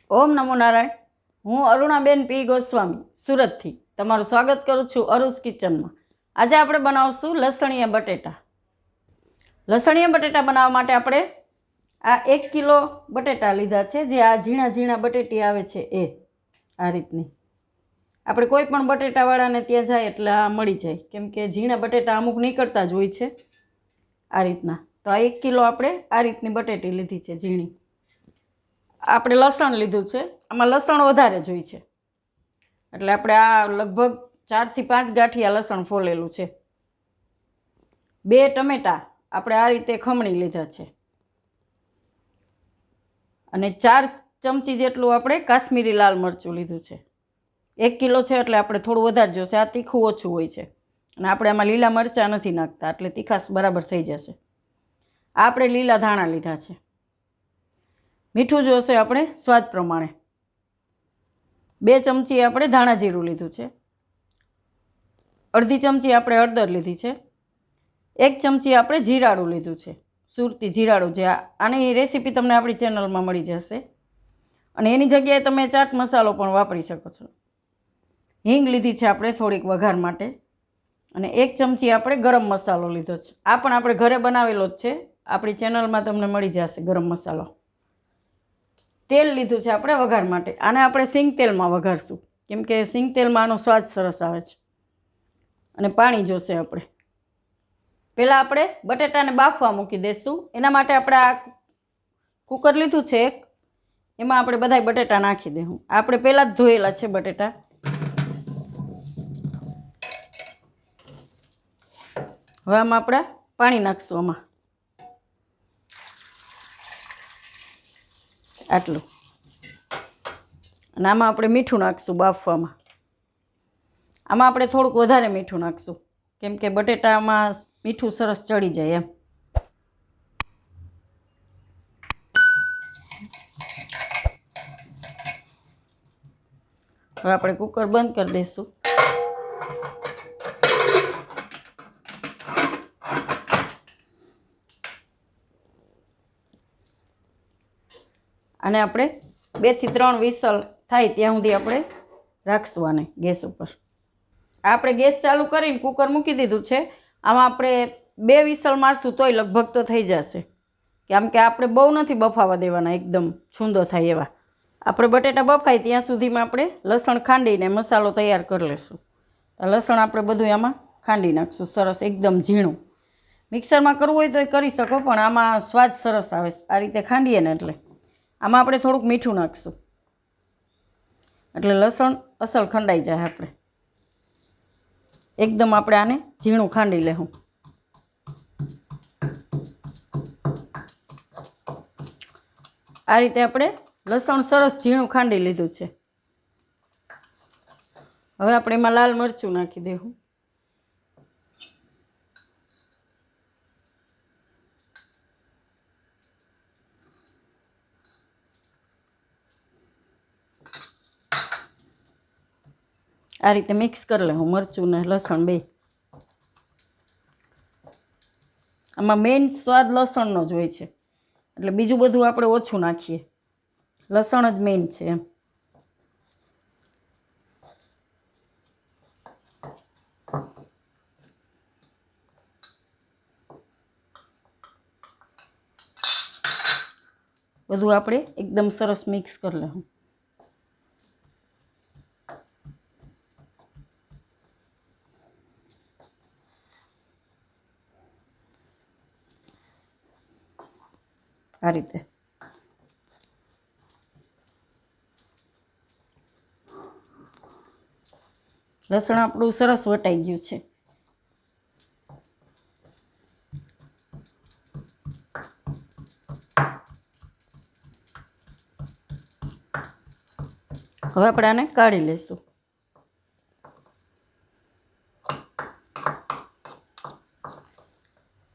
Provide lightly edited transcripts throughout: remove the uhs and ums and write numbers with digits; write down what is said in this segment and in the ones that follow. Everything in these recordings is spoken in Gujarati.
ઓમ નમો નારાયણ. હું અરુણાબેન પી ગોસ્વામી સુરતથી તમારું સ્વાગત કરું છું અરુસ કિચનમાં. આજે આપણે બનાવશું લસણીયા બટેટા. લસણીયા બટેટા બનાવવા માટે આપણે આ 1 કિલો બટેટા લીધા છે, જે આ ઝીણા ઝીણા બટેટી આવે છે એ આ રીતની. આપણે કોઈ પણ બટેટાવાળાને ત્યાં જાય એટલે આ મળી જાય, કેમ કે ઝીણા બટેટા અમુક નીકળતા જ હોય છે આ રીતના. તો આ 1 કિલો આપણે આ રીતની બટેટી લીધી છે ઝીણી. આપણે લસણ લીધું છે, આમાં લસણ વધારે જોઈ છે એટલે આપણે આ લગભગ 4 થી 5 ગાંઠિયા લસણ ફોલેલું છે. 2 ટમેટા આપણે આ રીતે ખમણી લીધા છે અને 4 ચમચી જેટલું આપણે કાશ્મીરી લાલ મરચું લીધું છે. 1 કિલો છે એટલે આપણે થોડું વધારે જોશે, આ તીખું ઓછું હોય છે અને આપણે આમાં લીલા મરચાં નથી નાખતા એટલે તીખાશ બરાબર થઈ જશે. આપણે લીલા ધાણા લીધા છે. મીઠું જોશે આપણે સ્વાદ પ્રમાણે. 2 ચમચી આપણે ધાણા જીરું લીધું છે. અડધી ચમચી આપણે હળદર લીધી છે. 1 ચમચી આપણે જીરાળું લીધું છે, સુરતી જીરાળું. જે આની રેસીપી તમને આપણી ચેનલમાં મળી જશે અને એની જગ્યાએ તમે ચાટ મસાલો પણ વાપરી શકો છો. હિંગ લીધી છે આપણે થોડીક વઘાર માટે અને 1 ચમચી આપણે ગરમ મસાલો લીધો છે. આ પણ આપણે ઘરે બનાવેલો જ છે, આપણી ચેનલમાં તમને મળી જશે ગરમ મસાલો. તેલ લીધું છે આપણે વઘાર માટે. આને આપણે સિંગ તેલમાં વઘારશું, કેમ કે સિંગ તેલમાં આનો સ્વાદ સરસ આવે છે. અને પાણી જોશે આપણે. પહેલાં આપણે બટેટાને બાફવા મૂકી દઈશું. એના માટે આપણે આ કુકર લીધું છે એક, એમાં આપણે બધાય બટેટા નાખી દઈશું. આપણે પહેલાં જ ધોયેલા છે બટેટા. હવે આમાં આપણે પાણી નાખશું, આમાં આટલું. અને આમાં આપણે મીઠું નાખશું બાફવામાં. આમાં આપણે થોડુંક વધારે મીઠું નાખશું, કેમ કે બટેટામાં મીઠું સરસ ચડી જાય એમ. હવે આપણે કુકર બંધ કરી દઈશું. અને આપણે 2 થી 3 વિસલ થાય ત્યાં સુધી આપણે રાખશું આને ગેસ ઉપર. આપણે ગેસ ચાલુ કરીને કુકર મૂકી દીધું છે. આમાં આપણે 2 વિસલ મારશું તોય લગભગ તો થઈ જશે, કેમ કે આપણે બહુ નથી બફાવા દેવાના, એકદમ છૂંદો થાય એવા. આપણે બટેટા બફાય ત્યાં સુધીમાં આપણે લસણ ખાંડીને મસાલો તૈયાર કરી લઈશું. લસણ આપણે બધું આમાં ખાંડી નાખશું સરસ, એકદમ ઝીણું. મિક્સરમાં કરવું હોય તો એ કરી શકો, પણ આમાં સ્વાદ સરસ આવે આ રીતે ખાંડીએ ને એટલે. આમાં આપણે થોડુંક મીઠું નાખશું એટલે લસણ અસલ ખંડાઈ જાય. આપણે એકદમ આપણે આને ઝીણું ખાંડી લેવું. આ રીતે આપણે લસણ સરસ ઝીણું ખાંડી લીધું છે. હવે આપણે એમાં લાલ મરચું નાખી દેવું. આ રીતે મિક્સ કરી લેવું મરચું ને લસણ બે. આમાં મેઇન સ્વાદ લસણનો જ હોય છે, એટલે બીજું બધું આપણે ઓછું નાખીએ, લસણ જ મેઇન છે એમ. બધું આપણે એકદમ સરસ મિક્સ કરી લેવું. આ રીતે લસણ આપણું સરસ વટાઈ ગયું છે. હવે આપણે આને કાઢી લઈશું.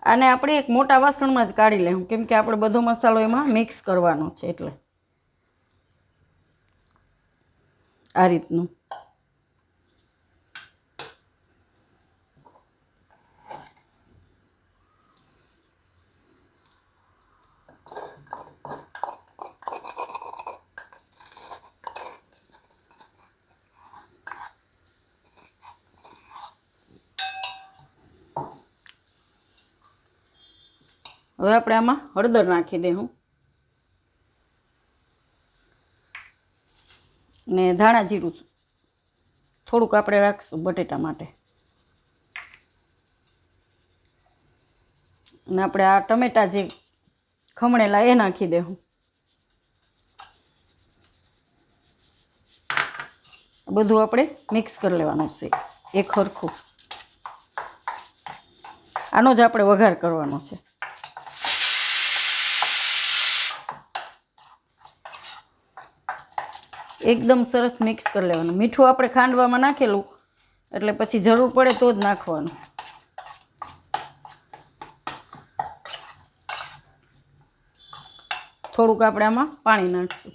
આને આપણે એક મોટા વાસણમાં જ કાઢી લેવું, કેમ કે આપણે બધો મસાલો એમાં મિક્સ કરવાનો છે એટલે. આ રીતનું હવે આપણે આમાં હળદર નાખી દઈશું ને ધાણા જીરું થોડુંક આપણે રાખશું બટેટા માટે. અને આપણે આ ટમેટા જે ખમણેલા એ નાખી દેવું. બધું આપણે મિક્સ કરી લેવાનું છે એક સરખું. આનો જ આપણે વઘાર કરવાનો છે. એકદમ સરસ મિક્સ કરી લેવાનું. મીઠું આપણે ખાંડવામાં નાખેલું એટલે પછી જરૂર પડે તો જ નાખવાનું. થોડુંક આપણે આમાં પાણી નાખીશું.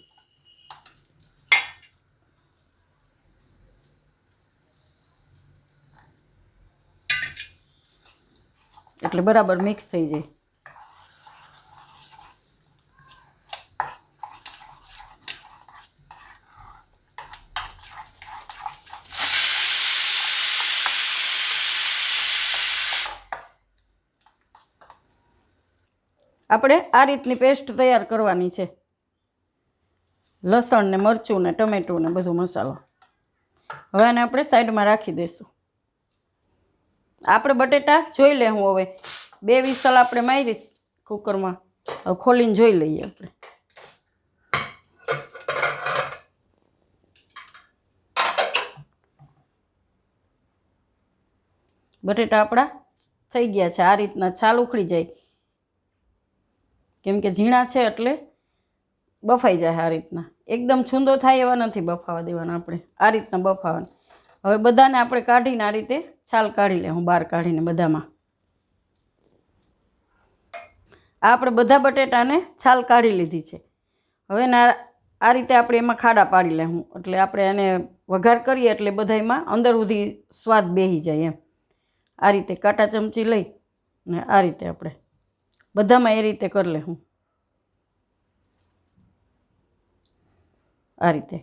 એટલે બરાબર મિક્સ થઈ જાય. આપણે આ રીતની પેસ્ટ તૈયાર કરવાની છે. લસણ ને મરચું ને ટમેટું ને બધું મસાલો. હવે આને આપણે સાઈડમાં રાખી દઈશું. આપણે બટેટા જોઈ લેવું. હવે 2 વિસલ આપણે મારીશ કુકરમાં. હવે ખોલીને જોઈ લઈએ આપણે. બટેટા આપણા થઈ ગયા છે. આ રીતના છાલ ઉખડી જાય, કેમ કે ઝીણા છે એટલે બફાઈ જાય. આ રીતના એકદમ છૂંદો થાય એવા નથી બફાવા દેવાના. આપણે આ રીતના બફાવાના. હવે બધાને આપણે કાઢીને આ રીતે છાલ કાઢી લેવું, બહાર કાઢીને બધામાં. આપણે બધા બટેટાને છાલ કાઢી લીધી છે. હવે આ રીતે આપણે એમાં ખાડા પાડી લેવું, એટલે આપણે એને વઘાર કરીએ એટલે બધામાં અંદર સુધી સ્વાદ બેસી જાય એમ. આ રીતે કાંટા ચમચી લઈ ને આ રીતે આપણે બધામાં એ રીતે કરી લેવું. આ રીતે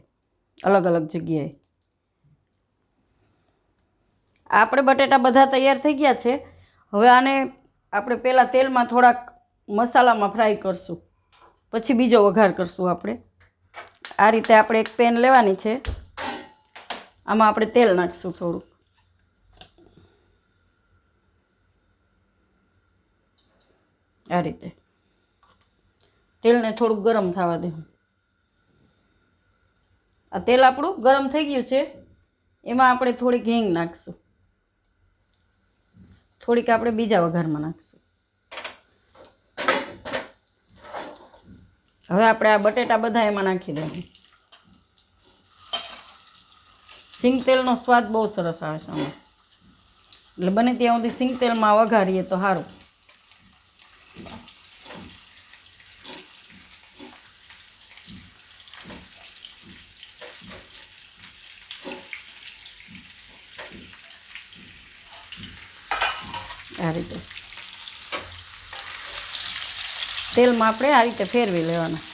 અલગ અલગ જગ્યાએ. આપણે બટેટા બધા તૈયાર થઈ ગયા છે. હવે આને આપણે પહેલાં તેલમાં થોડાક મસાલામાં ફ્રાય કરશું, પછી બીજો વઘાર કરશું આપણે. આ રીતે આપણે એક પેન લેવાની છે. આમાં આપણે તેલ નાખીશું થોડુંક. આ રીતે તેલને થોડુંક ગરમ થવા દેવું. આ તેલ આપણું ગરમ થઈ ગયું છે. એમાં આપણે થોડીક હિંગ નાખીશું. થોડીક આપણે બીજા વઘારમાં નાખીશું. હવે આપણે આ બટેટા બધા એમાં નાખી દઈએ. સિંગ તેલનો સ્વાદ બહુ સરસ આવે છે આમાં. એટલે બને ત્યાં સુધી સિંગ તેલમાં વઘારીએ તો સારું. આ રીતે તેલમાં આપણે આ રીતે ફેરવી લેવાના.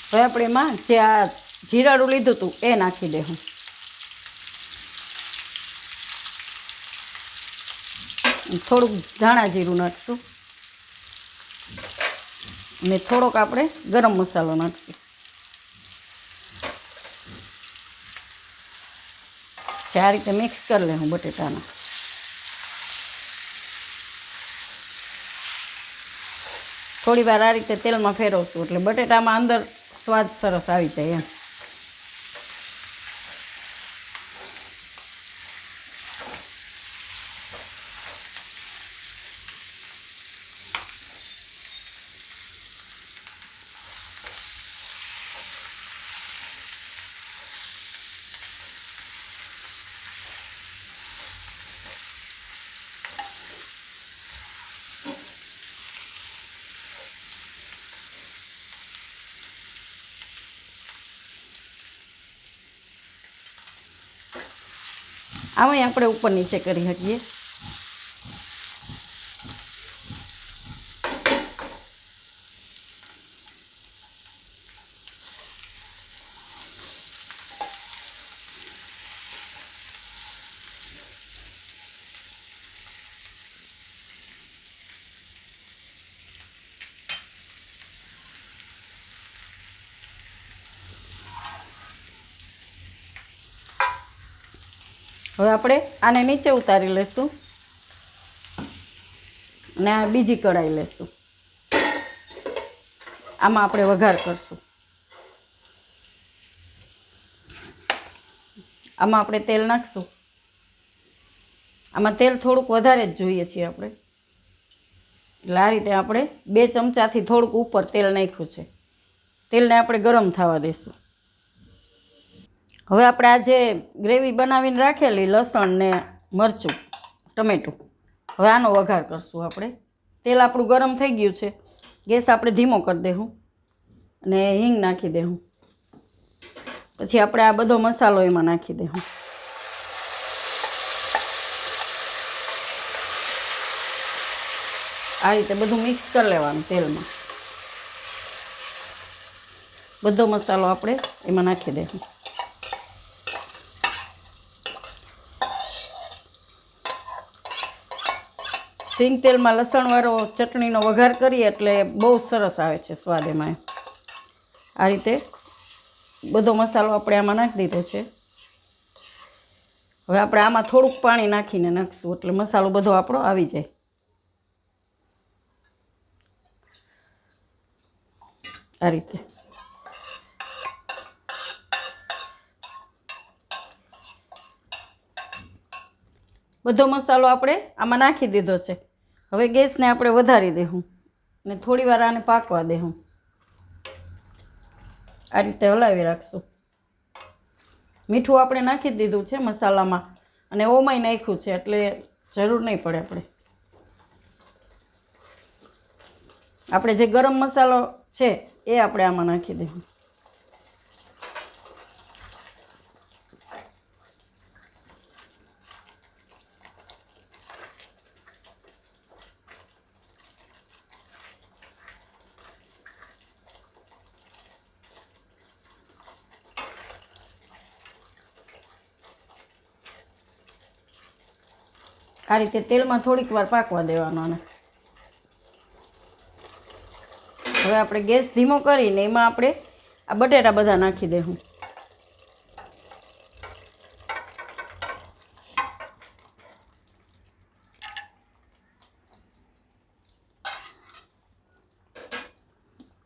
હવે આપણે એમાં જે આ જીરાડું લીધું હતું એ નાખી દેવું. થોડુંક ધાણા જીરું નાખીશું અને થોડોક આપણે ગરમ મસાલો નાખીશું. આ રીતે મિક્સ કરી લેવું બટેટાના. થોડી વાર આ રીતે તેલમાં ફેરવશું એટલે બટેટામાં અંદર સ્વાદ સરસ આવી જાય એમ. આમાંય આપણે ઉપર નીચે કરી શકીએ. હવે આપણે આને નીચે ઉતારી લઈશું અને આ બીજી કઢાઈ લઈશું. આમાં આપણે વઘાર કરશું. આમાં આપણે તેલ નાખશું. આમાં તેલ થોડુંક વધારે જ જોઈએ છીએ આપણે. એટલે આ રીતે આપણે 2 ચમચાથી થોડુંક ઉપર તેલ નાખ્યું છે. તેલને આપણે ગરમ થવા દઈશું. હવે આપણે આ જે ગ્રેવી બનાવીને રાખેલી લસણ ને મરચું ટમેટું, હવે આનો વઘાર કરશું આપણે. તેલ આપણું ગરમ થઈ ગયું છે. ગેસ આપણે ધીમો કરી દઈશું અને હિંગ નાખી દઈશું. પછી આપણે આ બધો મસાલો એમાં નાખી દઈશું. આ રીતે બધું મિક્સ કરી લેવાનું તેલમાં. બધો મસાલો આપણે એમાં નાખી દઈશું. સિંગ તેલમાં લસણવાળો ચટણીનો વઘાર કરીએ એટલે બહુ સરસ આવે છે સ્વાદ એમાં. આ રીતે બધો મસાલો આપણે આમાં નાખી દીધો છે. હવે આપણે આમાં થોડુંક પાણી નાખીને નાખીશું એટલે મસાલો બધો આપણો આવી જાય. આ રીતે બધો મસાલો આપણે આમાં નાખી દીધો છે. હવે ગેસને આપણે વધારી દઈશું અને થોડી વાર આને પાકવા દઈશું. આ રીતે હલાવી રાખશું. મીઠું આપણે નાખી દીધું છે મસાલામાં અને ઓમાંય નાખ્યું છે એટલે જરૂર નહીં પડે. આપણે જે ગરમ મસાલો છે એ આપણે આમાં નાખી દઈશું. આ રીતે તેલમાં થોડીક વાર પાકવા દેવાનો. અને હવે આપણે ગેસ ધીમો કરીને એમાં આપણે આ બટેટા બધા નાખી દઈશું.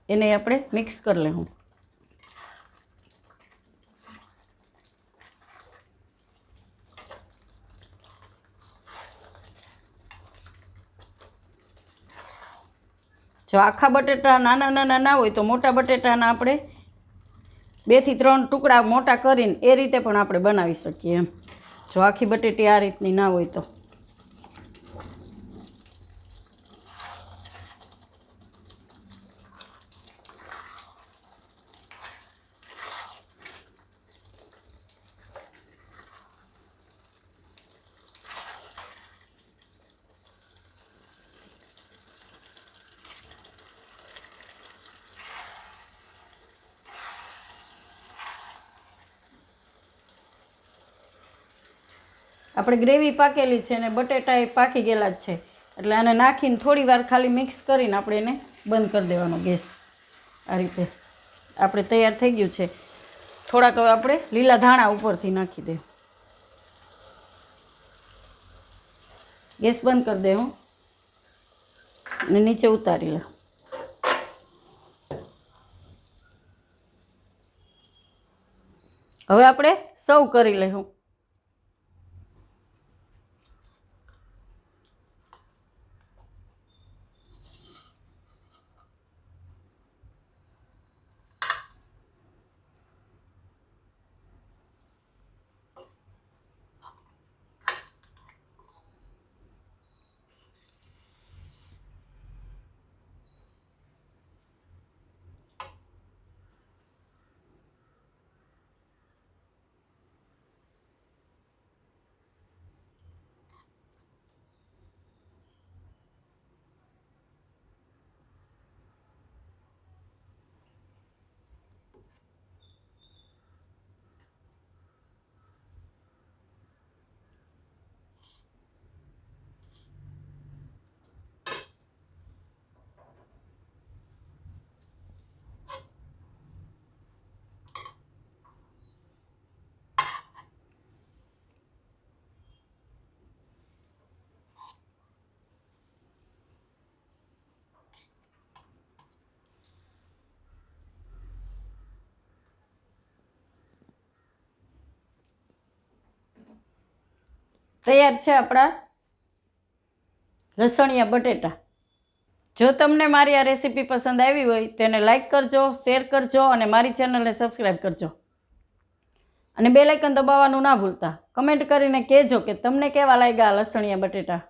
એને આપણે મિક્સ કરી લઈશું. જો આખા બટેટા નાના નાના ના હોય તો મોટા બટેટાના આપણે 2 થી 3 ટુકડા મોટા કરીને એ રીતે પણ આપણે બનાવી શકીએ એમ. જો આખી બટેટી આ રીતની ના હોય તો. આપણે ગ્રેવી પાકેલી છે અને બટેટા એ પાકી ગયેલા જ છે એટલે આને નાખીને થોડી વાર ખાલી મિક્સ કરીને આપણે એને બંધ કરી દેવાનો ગેસ. આ રીતે આપણે તૈયાર થઈ ગયું છે. થોડાક હવે આપણે લીલા ધાણા ઉપરથી નાખી દે. ગેસ બંધ કરી દે અને નીચે ઉતારી લે. હવે આપણે સર્વ કરી લઈશું. તૈયાર છે આપણા લસણિયા બટેટા. જો તમને મારી આ રેસીપી પસંદ આવી હોય તો એને લાઈક કરજો, શેર કરજો અને મારી ચેનલને સબસ્ક્રાઈબ કરજો. અને બેલ આઇકન દબાવવાનું ના ભૂલતા. કમેન્ટ કરીને કહેજો કે તમને કેવા લાગ્યા લસણિયા બટેટા.